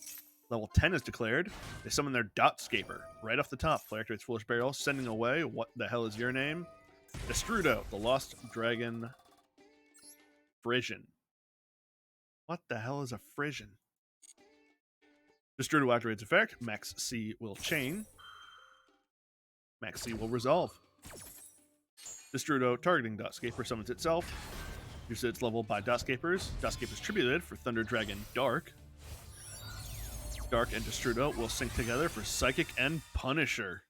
Level 10 is declared. They summon their Dotscaper right off the top. Player activates Foolish Burial, sending away what the hell is your name? Destrudo, the Lost Dragon Frisian. What the hell is a Frisian? Destrudo activates effect. Max C will chain. Max C will resolve. Destrudo targeting Dotscaper summons itself. Uses its level by Dotscapers. Dotscaper's tributed for Thunder Dragon Dark. Dark and Destrudo will sync together for Psychic and Punisher.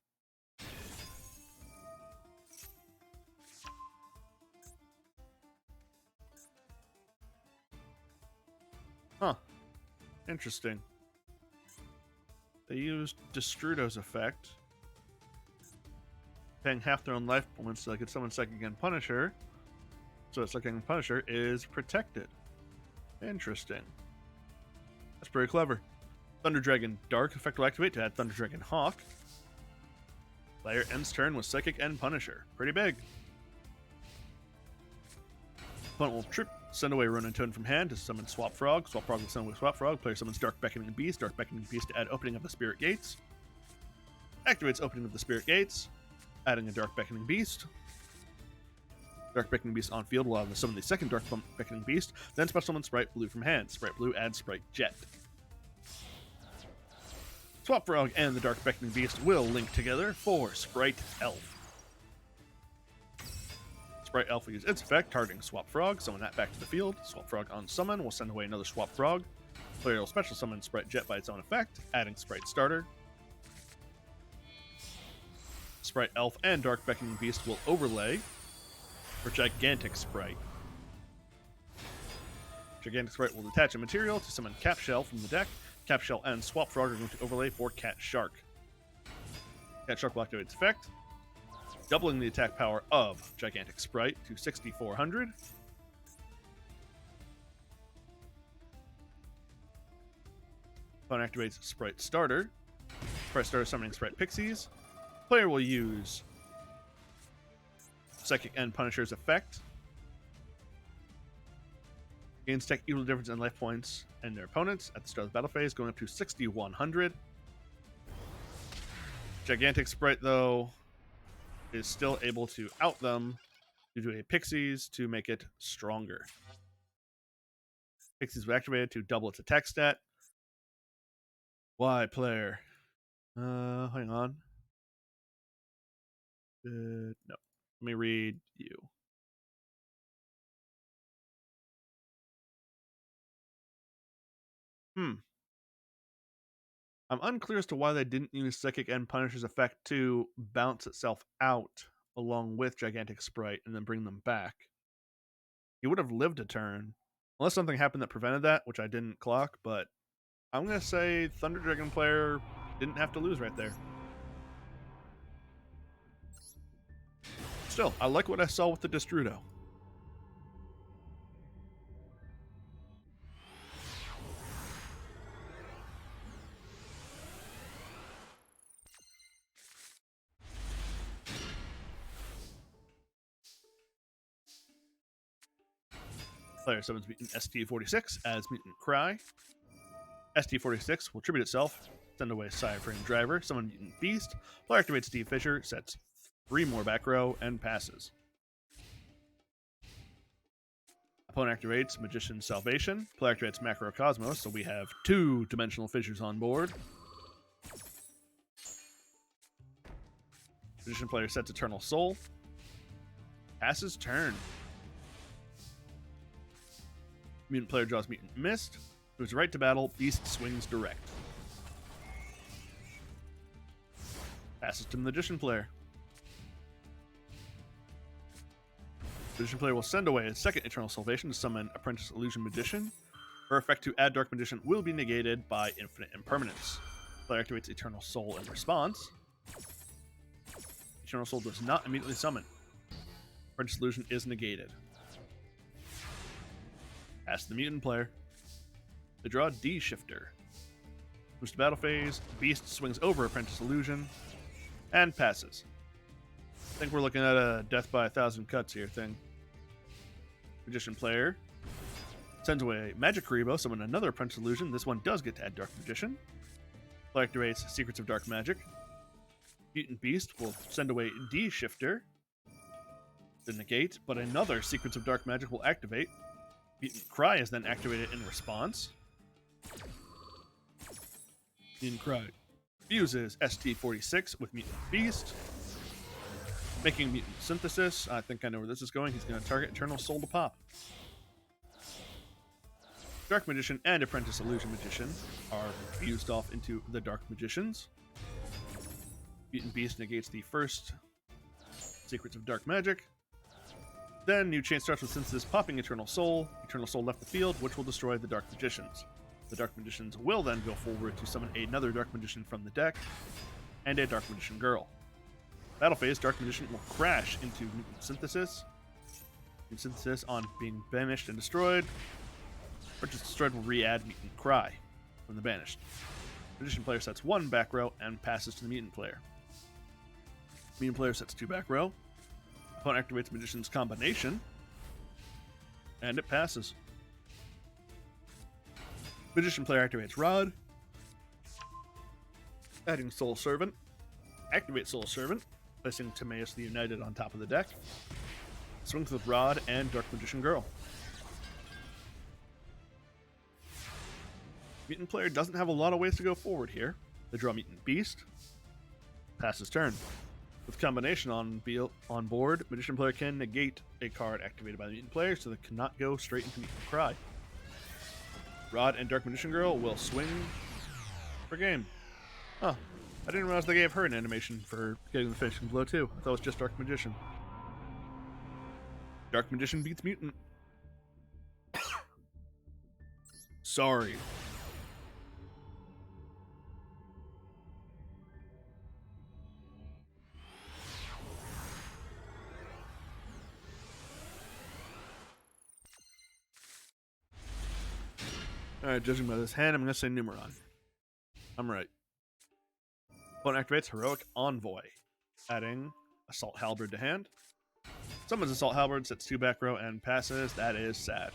Huh. Interesting. They used Destrudo's effect, paying half their own life points so they could summon Psychic and Punisher. So Psychic and Punisher is protected. Interesting. That's pretty clever. Thunder Dragon Dark effect will activate to add Thunder Dragon Hawk. Player ends turn with Psychic and Punisher. Pretty big. Opponent will trip, send away Ronin Toad from hand to summon Swap Frog. Swap Frog will send away Swap Frog. Player summons Dark Beckoning Beast. Dark Beckoning Beast to add Opening of the Spirit Gates. Activates Opening of the Spirit Gates, adding a Dark Beckoning Beast. Dark Beckoning Beast on field will allow them to summon the second Dark Beckoning Beast. Then special summon Sprite Blue from hand. Sprite Blue adds Sprite Jet. Swap Frog and the Dark Beckoning Beast will link together for Sprite Elf. Sprite Elf will use its effect, targeting Swap Frog, summon that back to the field. Swap Frog on summon will send away another Swap Frog. Player will special summon Sprite Jet by its own effect, adding Sprite Starter. Sprite Elf and Dark Beckoning Beast will overlay for Gigantic Sprite. Gigantic Sprite will detach a material to summon Cap Shell from the deck. Cap Shell and Swap Frog are going to overlay for Cat Shark. Cat Shark will activate its effect, doubling the attack power of Gigantic Sprite to 6,400. Opponent activates Sprite Starter. Sprite Starter summoning Sprite Pixies. Player will use Psychic and Punisher's effect. Gains tech equal difference in life points and their opponents at the start of the battle phase, going up to 6,100. Gigantic Sprite, though, is still able to out them due to a Pixies to make it stronger. Pixies will activate to double its attack stat. Why, player? Hang on. No. Let me read you. I'm unclear as to why they didn't use Psychic and Punisher's effect to bounce itself out along with Gigantic Sprite and then bring them back. He would have lived a turn. Unless something happened that prevented that, which I didn't clock, but I'm going to say Thunder Dragon player didn't have to lose right there. Still, I like what I saw with the Destrudo. Player summons mutant ST46 as Mutant Cry. ST46 will tribute itself, send away Cyframe Driver, summon Mutant Beast. Player activates Steve Fisher, sets 3 more back row, and passes. Opponent activates Magician's Salvation. Player activates Macrocosmos, so we have 2 dimensional fissures on board. Magician player sets Eternal Soul. Passes turn. Mutant player draws Mutant Mist. Moves right to battle. Beast swings direct. Passes to Magician player. Magician player will send away a second Eternal Salvation to summon Apprentice Illusion Magician. Her effect to add Dark Magician will be negated by Infinite Impermanence. Player activates Eternal Soul in response. Eternal Soul does not immediately summon. Apprentice Illusion is negated. Pass the Mutant player. They draw D Shifter. Moves to battle phase. Beast swings over Apprentice Illusion and passes. I think we're looking at a death by 1,000 cuts here thing. Magician player sends away Magic Karibo, summon another Apprentice Illusion. This one does get to add Dark Magician. Player activates Secrets of Dark Magic. Mutant Beast will send away D Shifter to negate, but another Secrets of Dark Magic will activate. Mutant Cry is then activated in response. Mutant Cry fuses ST46 with Mutant Beast, making Mutant Synthesis. I think I know where this is going. He's going to target Eternal Soul to pop. Dark Magician and Apprentice Illusion Magician are fused off into the Dark Magicians. Mutant Beast negates the first Secrets of Dark Magic. Then new chain starts with Synthesis popping Eternal Soul. Eternal Soul left the field, which will destroy the Dark Magicians. The Dark Magicians will then go forward to summon another Dark Magician from the deck and a Dark Magician Girl. Battle phase, Dark Magician will crash into Mutant Synthesis. Mutant Synthesis on being banished and destroyed. Or just destroyed will re-add Mutant Cry from the banished. Magician player sets 1 back row and passes to the Mutant player. Mutant player sets 2 back row. Opponent activates Magician's Combination. And it passes. Magician player activates Rod. Adding Soul Servant. Activate Soul Servant, placing Timaeus the United on top of the deck. Swings with Rod and Dark Magician Girl. Mutant player doesn't have a lot of ways to go forward here. They draw Mutant Beast. Passes turn. With Combination on board, Magician player can negate a card activated by the Mutant player, so they cannot go straight into Mutant Cry. Rod and Dark Magician Girl will swing for game. Huh. I didn't realize they gave her an animation for getting the finishing blow too. I thought it was just Dark Magician. Dark Magician beats Mutant. Sorry. Alright, judging by this hand, I'm going to say Numeron. I'm right. Opponent activates Heroic Envoy, adding Assault Halberd to hand. Summons Assault Halberd, sets 2 back row, and passes. That is sad.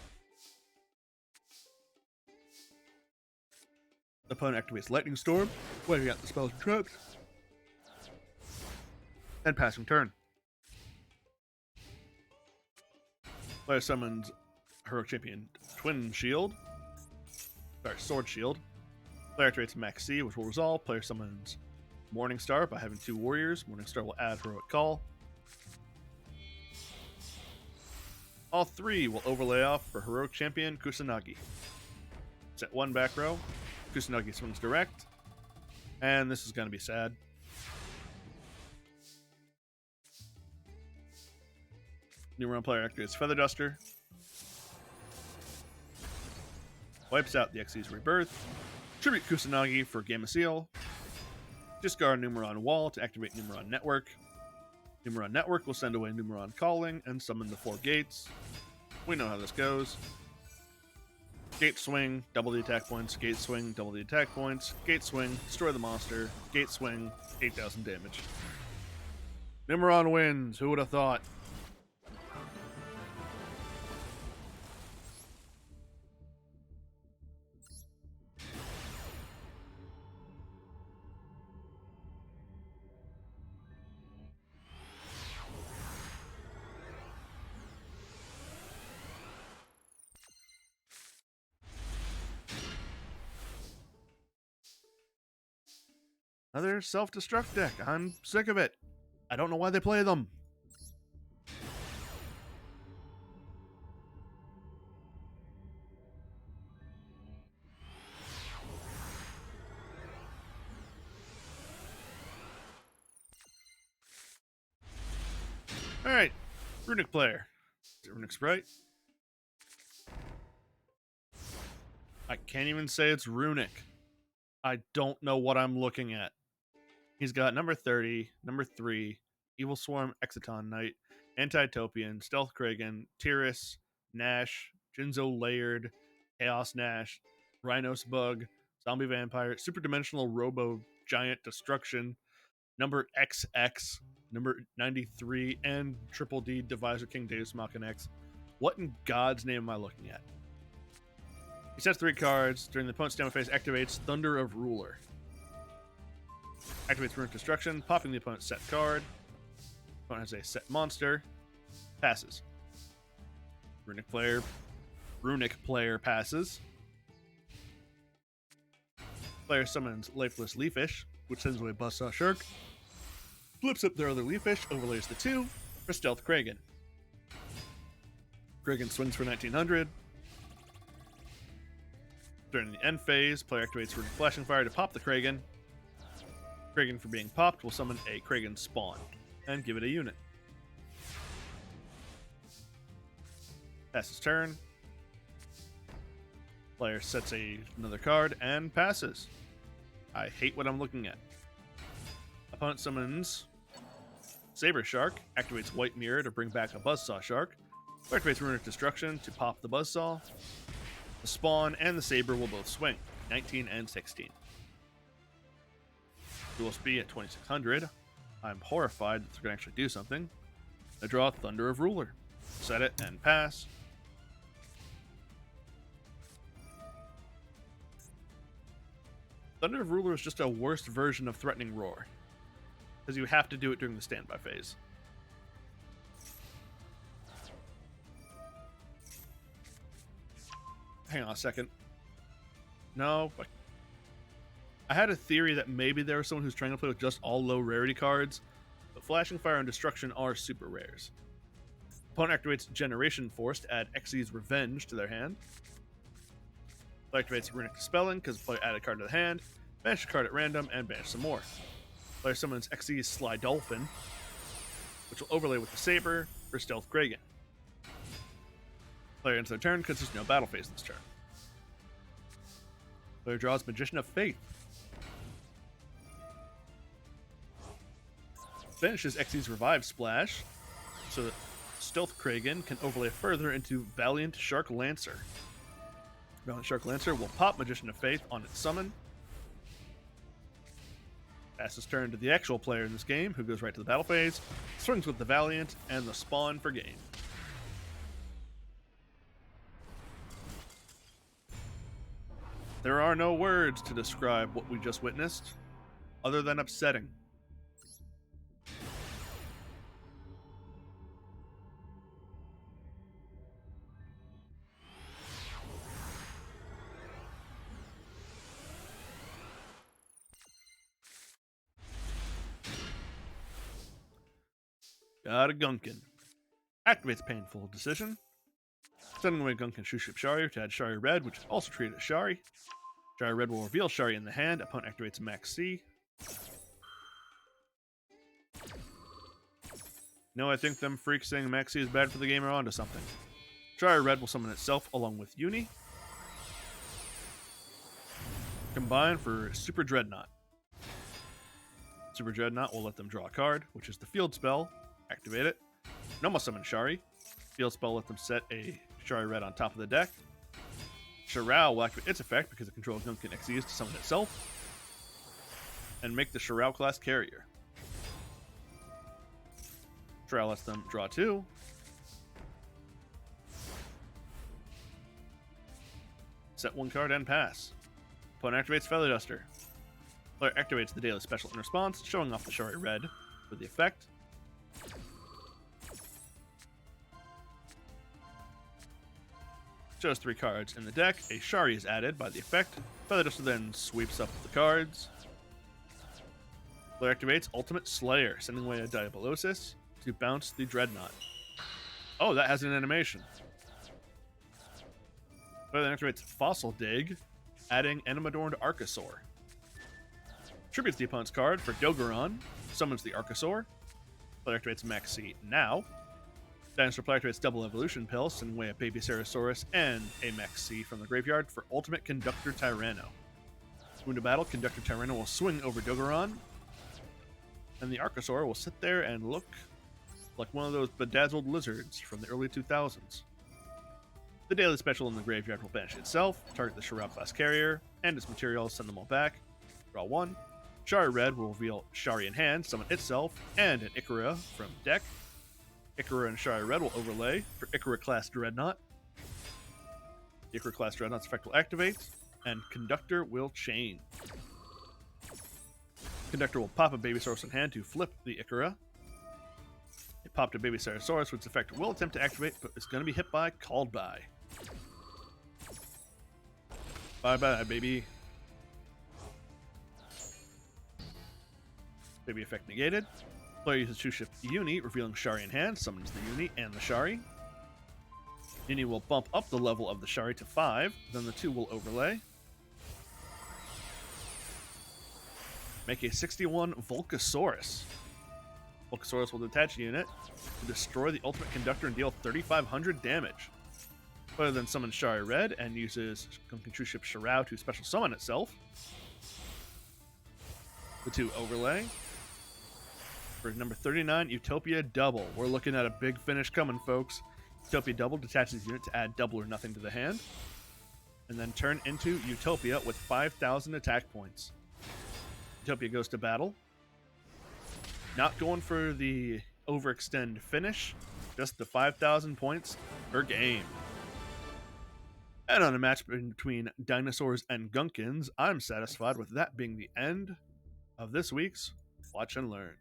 Opponent activates Lightning Storm, wiping out the spells and traps, and passing turn. Player summons Heroic Champion Twin Shield. Sorry, Sword Shield. Player activates Max C, which will resolve. Player summons Morningstar by having 2 warriors. Morningstar will add Heroic Call. All 3 will overlay off for Heroic Champion Kusanagi. Set 1 back row. Kusanagi swings direct. And this is going to be sad. Numeron player activates Feather Duster. Wipes out the Xyz Rebirth. Tribute Kusanagi for Gameciel. Discard Numeron Wall to activate Numeron Network. Numeron Network will send away Numeron Calling and summon the 4 gates. We know how this goes. Gate swing, double the attack points. Gate swing, double the attack points. Gate swing, destroy the monster. Gate swing, 8,000 damage. Numeron wins. Who would have thought? Another self-destruct deck. I'm sick of it. I don't know why they play them. Alright. Runic player. Is it Runic Sprite? I can't even say it's Runic. I don't know what I'm looking at. He's got number 30, number 3, Evil Swarm, Exciton Knight, Anti-Topian, Stealth Kragan, Tyrus, Nash, Jinzo Layered, Chaos Nash, Rhinos Bug, Zombie Vampire, Superdimensional Robo Giant Destruction, number XX, number 93, and Triple D Divisor King Deus Machina X. What in God's name am I looking at? He sets 3 cards. During the opponent's standby phase, activates Thunder of Ruler. Activates Runic Destruction, popping the opponent's set card. Opponent has a set monster. Passes. Runic player passes. Player summons Lifeless Leafish, which sends away Buzzsaw Shark. Flips up their other Leafish, overlays the 2 for Stealth Kragan. Kragan swings for 1900. During the end phase, player activates Runic Flashing Fire to pop the Kragan. Kragan, for being popped, will summon a Kragan spawn and give it a unit. Passes turn. Player sets another card and passes. I hate what I'm looking at. Opponent summons Saber Shark, activates White Mirror to bring back a Buzzsaw Shark, activates Runic Destruction to pop the Buzzsaw. The Spawn and the Saber will both swing, 19 and 16. Duel speed at 2600. I'm horrified that they're going to actually do something. I draw Thunder of Ruler. Set it and pass. Thunder of Ruler is just a worse version of Threatening Roar, because you have to do it during the standby phase. Hang on a second. No, I had a theory that maybe there was someone who's trying to play with just all low rarity cards, but Flashing Fire and Destruction are super rares. Opponent activates Generation Force to add Xyz's Revenge to their hand. Player activates Runic Dispelling because the player added a card to the hand, banish a card at random, and banish some more. Player summons Xyz's Sly Dolphin, which will overlay with the Saber for Stealth Kragan. Player ends their turn because there's no battle phase this turn. Player draws Magician of Faith. Finishes Xyz's Revive Splash, so that Stealth Kragan can overlay further into Valiant Shark Lancer. Valiant Shark Lancer will pop Magician of Faith on its summon. Passes turn to the actual player in this game, who goes right to the battle phase, swings with the Valiant and the Spawn for game. There are no words to describe what we just witnessed, other than upsetting. Got a Gunkin. Activates Painful Decision. Sending away Gunkin Shuship Shari to add Shari Red, which is also treated as Shari. Shari Red will reveal Shari in the hand. Opponent activates Max C. No, I think them freaks saying Max C is bad for the game are onto something. Shari Red will summon itself along with Uni. Combine for Super Dreadnought. Super Dreadnought will let them draw a card, which is the field spell. Activate it. Normal summon Shari. Field spell let them set a Shari Red on top of the deck. Shirao will activate its effect because it controls Gunkin Xyz to summon itself. And make the Shirao class carrier. Shirao lets them draw 2. Set 1 card and pass. Opponent activates Feather Duster. Player activates the daily special in response, showing off the Shari Red with the effect. Shows 3 cards in the deck. A Shari is added by the effect. Feather Duster then sweeps up the cards. Player activates Ultimate Slayer, sending away a Diabolosis to bounce the Dreadnought. Oh, that has an animation. Player then activates Fossil Dig, adding Animadorned Archosaur. Tributes the opponent's card for Dogoron, summons the Archosaur. Player activates Maxi now. Dinosaur player activates Double Evolution Pill, sending away a Baby Ceratosaurus and a Maxi from the graveyard for Ultimate Conductor Tyranno. When to battle, Conductor Tyranno will swing over Dogoron, and the Archosaur will sit there and look like one of those bedazzled lizards from the early 2000s. The daily special in the graveyard will banish itself, target the Shirao class carrier, and its materials, send them all back. Draw 1. Shari Red will reveal Shari in hand, summon itself, and an Ikora from deck. Ikora and Shari Red will overlay for Ikora class Dreadnought. The Ikora class Dreadnought's effect will activate, and Conductor will chain. Conductor will pop a Babysaurus in hand to flip the Ikora. It popped a Baby Ceratosaurus, which effect will attempt to activate, but it's going to be hit by Called By. Bye-bye, baby. Baby effect negated. Player uses 2-ship Uni, revealing Shari in hand, summons the Uni and the Shari. Uni will bump up the level of the Shari to 5, then the 2 will overlay. Make a 61 Volcasaurus. Volcasaurus will detach a unit to destroy the Ultimate Conductor and deal 3,500 damage. Player then summons Shari Red and uses Gunkin 2-ship Shirao to special summon itself. The 2 overlay. For number 39, Utopia Double. We're looking at a big finish coming, folks. Utopia Double detaches unit to add double or nothing to the hand, and then turn into Utopia with 5,000 attack points. Utopia goes to battle. Not going for the overextend finish, just the 5,000 points per game. And on a match between dinosaurs and Gunkins, I'm satisfied with that being the end of this week's Watch and Learn.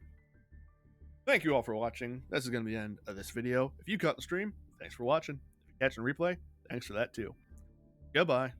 Thank you all for watching. This is going to be the end of this video. If you caught the stream, thanks for watching. If you catch a replay, thanks for that too. Goodbye.